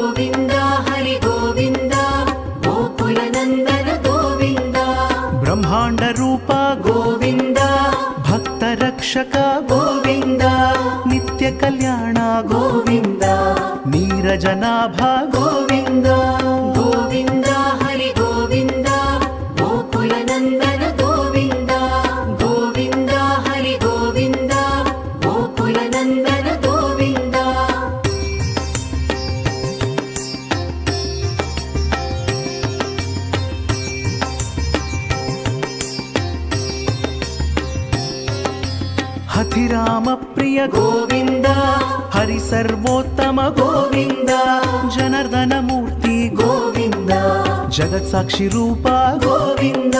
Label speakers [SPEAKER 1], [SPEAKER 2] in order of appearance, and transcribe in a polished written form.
[SPEAKER 1] गोविन्द हरि गोविन्द गोकुलनन्दन गोविन्द
[SPEAKER 2] ब्रह्मांड रूप
[SPEAKER 1] गोविन्द
[SPEAKER 2] भक्तरक्षक
[SPEAKER 1] गोविन्द
[SPEAKER 2] नित्य कल्याण
[SPEAKER 1] गोविन्द
[SPEAKER 2] नीरजनाभ
[SPEAKER 1] गोविन्द गोविन्द हरि गोविन्द गोकुलनन्दन गोविन्द गोविन्द हरि गोविन्द गोकुलनन्दन गोविन्द
[SPEAKER 2] हथिराम प्रिय
[SPEAKER 1] गोविन्द
[SPEAKER 2] हरि सर्वोत्तम
[SPEAKER 1] गोविन्द
[SPEAKER 2] जनार्दन मूर्ति
[SPEAKER 1] गोविन्द
[SPEAKER 2] जगत साक्षी रूप
[SPEAKER 1] गोविन्द